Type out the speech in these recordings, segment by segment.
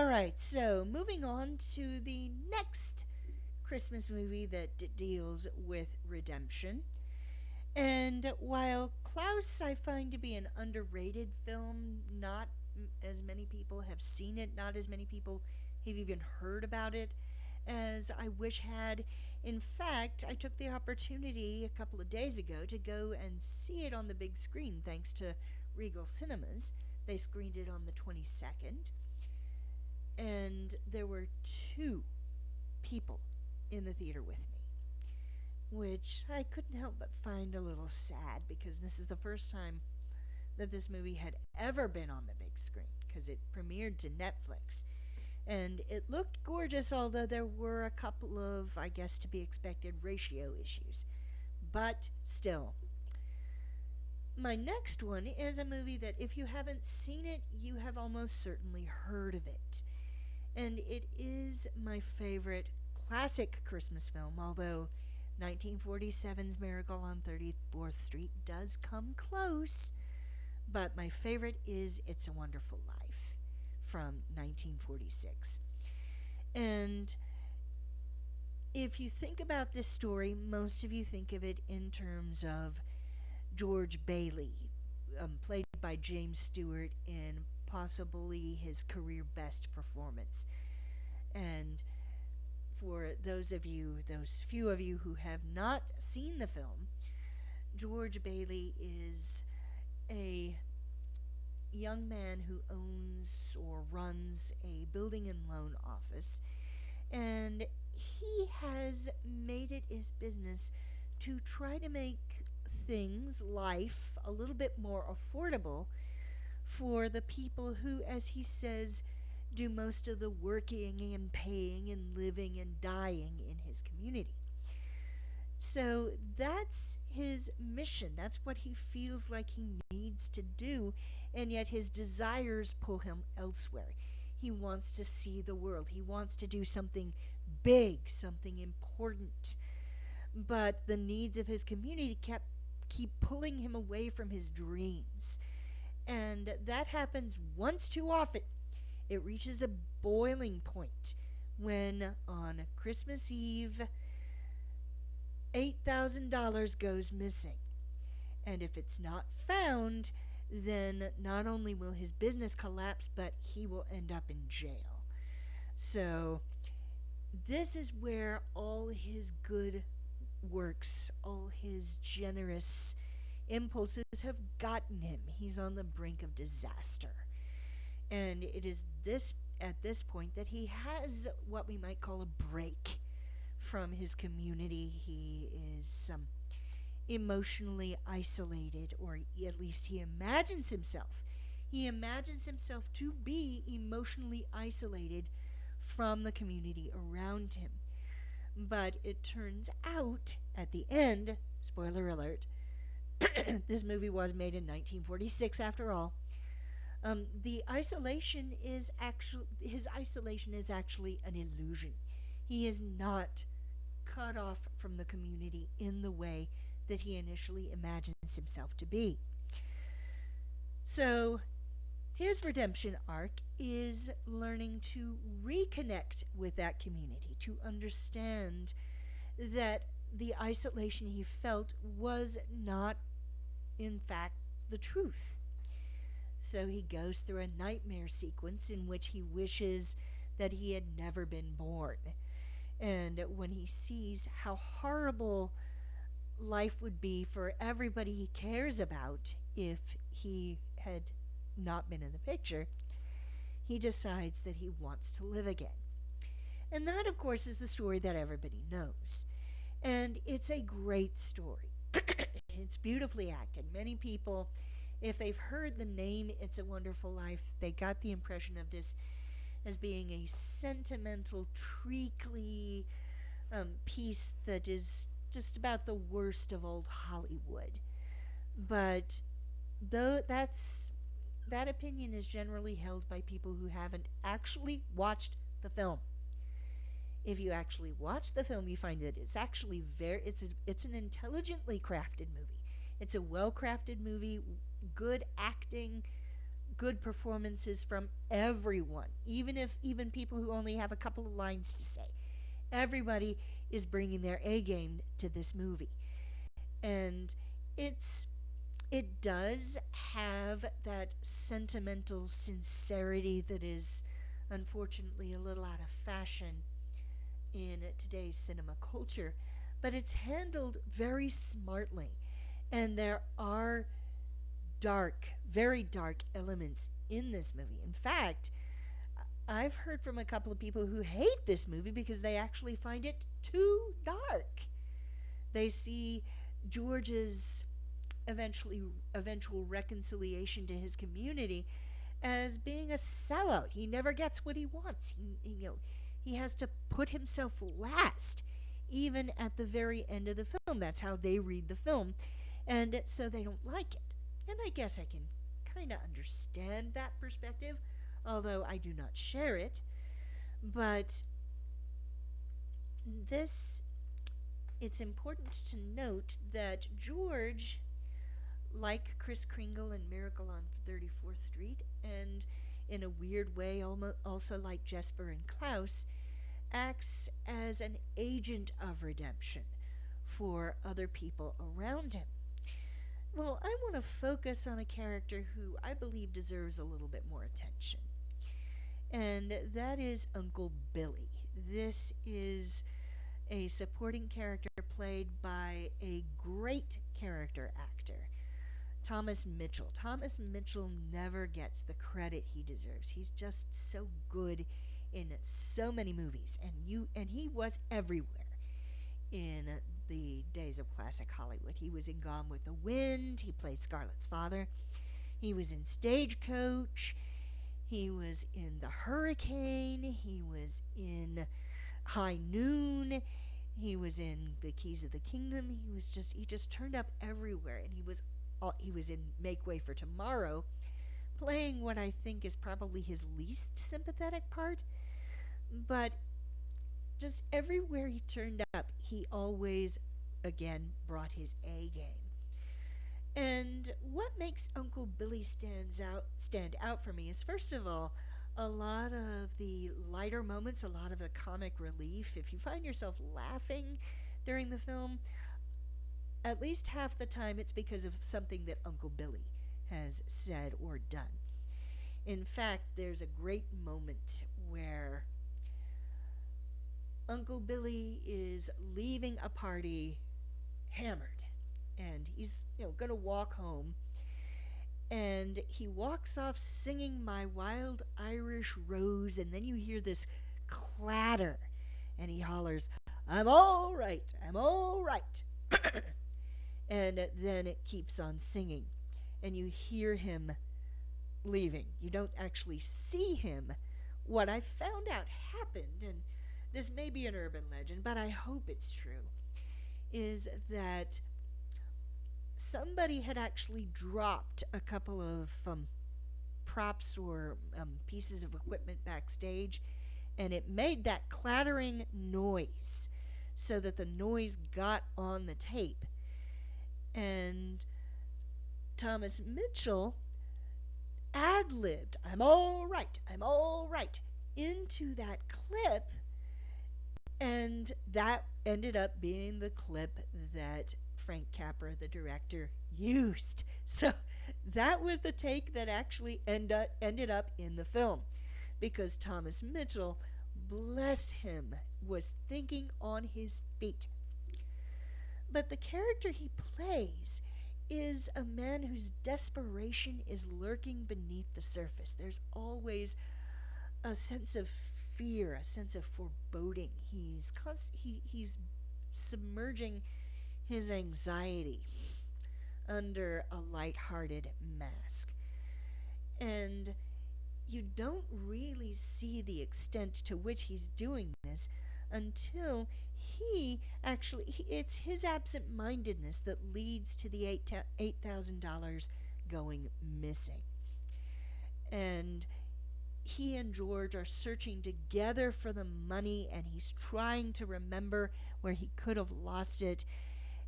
All right, so moving on to the next Christmas movie that deals with redemption. And while Klaus I find to be an underrated film, not as many people have seen it, not as many people have even heard about it as I wish had. In fact, I took the opportunity a couple of days ago to go and see it on the big screen thanks to Regal Cinemas. They screened it on the 22nd, and there were two people in the theater with me, which I couldn't help but find a little sad because this is the first time that this movie had ever been on the big screen because it premiered to Netflix. And it looked gorgeous, although there were a couple of, I guess, to be expected ratio issues. But still. My next one is a movie that, if you haven't seen it, you have almost certainly heard of it. And it is my favorite classic Christmas film, although 1947's Miracle on 34th Street does come close. But my favorite is It's a Wonderful Life from 1946. And if you think about this story, most of you think of it in terms of George Bailey, played by James Stewart in possibly his career best performance. And for those few of you who have not seen the film, George Bailey is a young man who owns or runs a building and loan office, and he has made it his business to try to make life, a little bit more affordable for the people who, as he says, do most of the working and paying and living and dying in his community. So that's his mission. That's what he feels like he needs to do, and yet his desires pull him elsewhere. He wants to see the world. He wants to do something big, something important. But the needs of his community keep pulling him away from his dreams. And that happens once too often. It reaches a boiling point when on Christmas Eve $8,000 goes missing. And if it's not found, then not only will his business collapse, but he will end up in jail. So this is where all his good works, all his generous impulses have gotten him. He's on the brink of disaster. And it is at this point that he has what we might call a break from his community. He is emotionally isolated, or at least he imagines himself. He imagines himself to be emotionally isolated from the community around him. But it turns out, at the end, spoiler alert, this movie was made in 1946 after all. The isolation is actually his isolation is actually an illusion. He is not cut off from the community in the way that he initially imagines himself to be. So his redemption arc is learning to reconnect with that community, to understand that the isolation he felt was not, in fact, the truth. So he goes through a nightmare sequence in which he wishes that he had never been born. And when he sees how horrible life would be for everybody he cares about if he had not been in the picture, he decides that he wants to live again. And that, of course, is the story that everybody knows. And it's a great story. It's beautifully acted. Many people, if they've heard the name It's a Wonderful Life, they got the impression of this as being a sentimental, treacly piece that is just about the worst of old Hollywood. But though that opinion is generally held by people who haven't actually watched the film. If you actually watch the film, you find that it's actually it's an intelligently crafted movie. It's a well-crafted movie, good acting, good performances from everyone, even people who only have a couple of lines to say. Everybody is bringing their A game to this movie. And it's it does have that sentimental sincerity that is unfortunately a little out of fashion in today's cinema culture, but it's handled very smartly. And there are dark, very dark elements in this movie. In fact, I've heard from a couple of people who hate this movie because they actually find it too dark. They see George's eventual reconciliation to his community as being a sellout. He never gets what he wants. He has to put himself last, even at the very end of the film. That's how they read the film, and so they don't like it. And I guess I can kind of understand that perspective, although I do not share it. But this, it's important to note that George, like Kris Kringle in Miracle on 34th Street, and in a weird way also like Jesper and Klaus, acts as an agent of redemption for other people around him. Well, I want to focus on a character who I believe deserves a little bit more attention, and that is Uncle Billy. This is a supporting character played by a great character actor, Thomas Mitchell. Thomas Mitchell never gets the credit he deserves. He's just so good in so many movies, and he was everywhere in the days of classic Hollywood. He was in Gone with the Wind. He played Scarlett's father. He was in Stagecoach. He was in The Hurricane. He was in High Noon. He was in The Keys of the Kingdom. He just turned up everywhere, and he was in Make Way for Tomorrow, playing what I think is probably his least sympathetic part. But just everywhere he turned up, he always, again, brought his A game. And what makes Uncle Billy stand out for me is, first of all, a lot of the lighter moments, a lot of the comic relief. If you find yourself laughing during the film, at least half the time it's because of something that Uncle Billy has said or done. In fact, there's a great moment where Uncle Billy is leaving a party hammered, and he's going to walk home, and he walks off singing My Wild Irish Rose, and then you hear this clatter, and he hollers, I'm all right, I'm all right. And then it keeps on singing, and you hear him leaving. You don't actually see him. What I found out happened, and this may be an urban legend, but I hope it's true, is that somebody had actually dropped a couple of props or pieces of equipment backstage, and it made that clattering noise so that the noise got on the tape. And Thomas Mitchell ad-libbed, I'm all right, into that clip, and that ended up being the clip that Frank Capra, the director, used. So that was the take that actually ended up in the film, because Thomas Mitchell, bless him, was thinking on his feet. But the character he plays is a man whose desperation is lurking beneath the surface. There's always a sense of fear, a sense of foreboding. He's submerging his anxiety under a light-hearted mask. And you don't really see the extent to which he's doing this until it's his absent-mindedness that leads to the $8,000 going missing. And he and George are searching together for the money, and he's trying to remember where he could have lost it.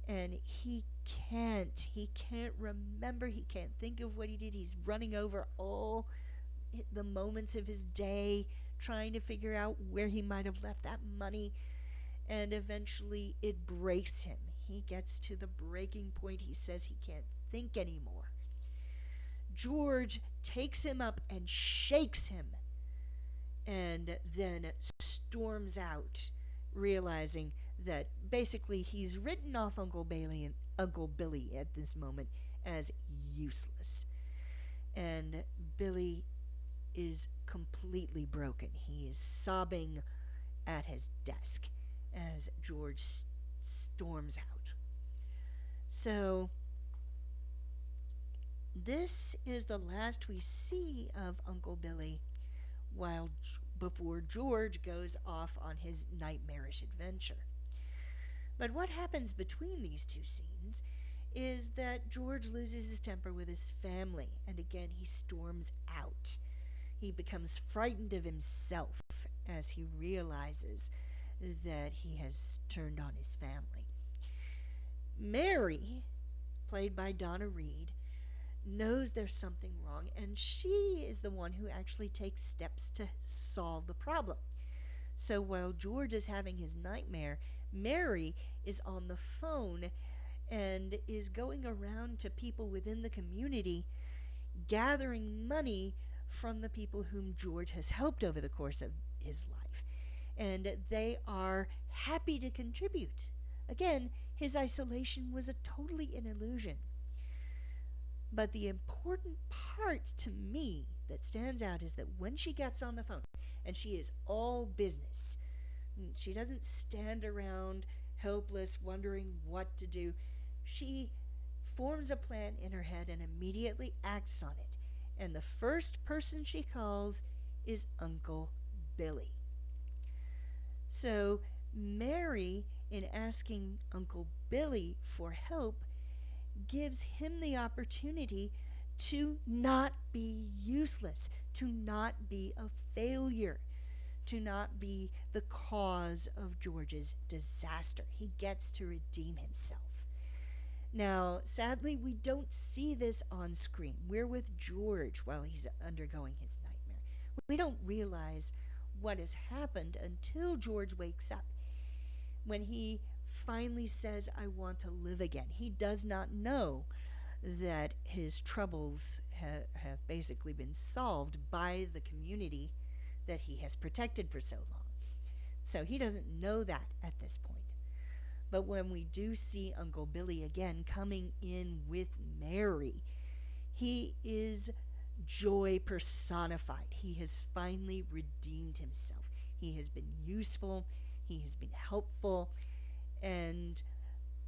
and he can't remember, he can't think of what he did. He's running over all the moments of his day trying to figure out where he might have left that money, and eventually it breaks him. He gets to the breaking point. He says he can't think anymore. George takes him up and shakes him and then storms out, realizing that basically he's written off Uncle Billy at this moment as useless. And Billy is completely broken. He is sobbing at his desk as George storms out. So, this is the last we see of Uncle Billy while before George goes off on his nightmarish adventure. But what happens between these two scenes is that George loses his temper with his family, and again he storms out. He becomes frightened of himself as he realizes that he has turned on his family. Mary, played by Donna Reed, knows there's something wrong, and she is the one who actually takes steps to solve the problem. So while George is having his nightmare, Mary is on the phone and is going around to people within the community gathering money from the people whom George has helped over the course of his life. And they are happy to contribute. Again, his isolation was totally an illusion. But the important part to me that stands out is that when she gets on the phone, and she is all business, she doesn't stand around helpless, wondering what to do. She forms a plan in her head and immediately acts on it. And the first person she calls is Uncle Billy. So, Mary, in asking Uncle Billy for help, gives him the opportunity to not be useless, to not be a failure, to not be the cause of George's disaster. He gets to redeem himself. Now, sadly, we don't see this on screen. We're with George while he's undergoing his nightmare. We don't realize what has happened until George wakes up. When he finally says, "I want to live again," he does not know that his troubles have basically been solved by the community that he has protected for so long. So he doesn't know that at this point. But when we do see Uncle Billy again coming in with Mary, he is joy personified. He has finally redeemed himself. He has been useful, he has been helpful, and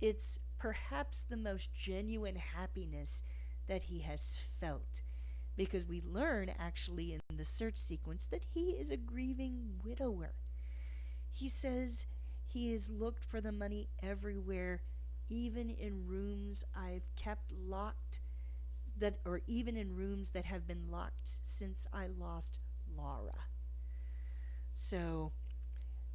it's perhaps the most genuine happiness that he has felt, because we learn actually in the search sequence that he is a grieving widower. He says he has looked for the money everywhere, even in rooms I've kept locked, or even in rooms that have been locked since I lost Laura. So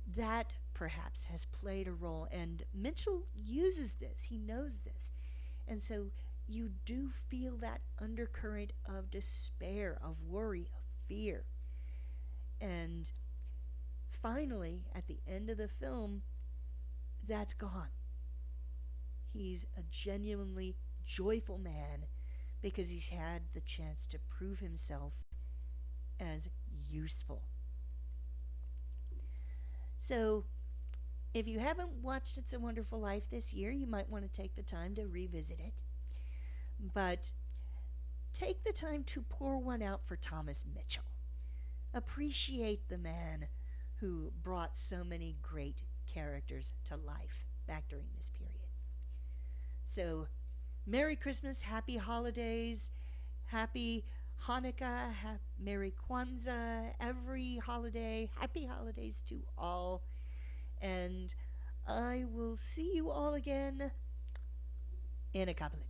that perhaps has played a role, and Mitchell uses this. He knows this. And so you do feel that undercurrent of despair, of worry, of fear. And finally, at the end of the film, that's gone. He's a genuinely joyful man because he's had the chance to prove himself as useful. So, if you haven't watched It's a Wonderful Life this year, you might want to take the time to revisit it. But take the time to pour one out for Thomas Mitchell. Appreciate the man who brought so many great characters to life back during this period. So, Merry Christmas, Happy Holidays, Happy Hanukkah, Merry Kwanzaa, every holiday, Happy Holidays to all. And I will see you all again in a couple of days.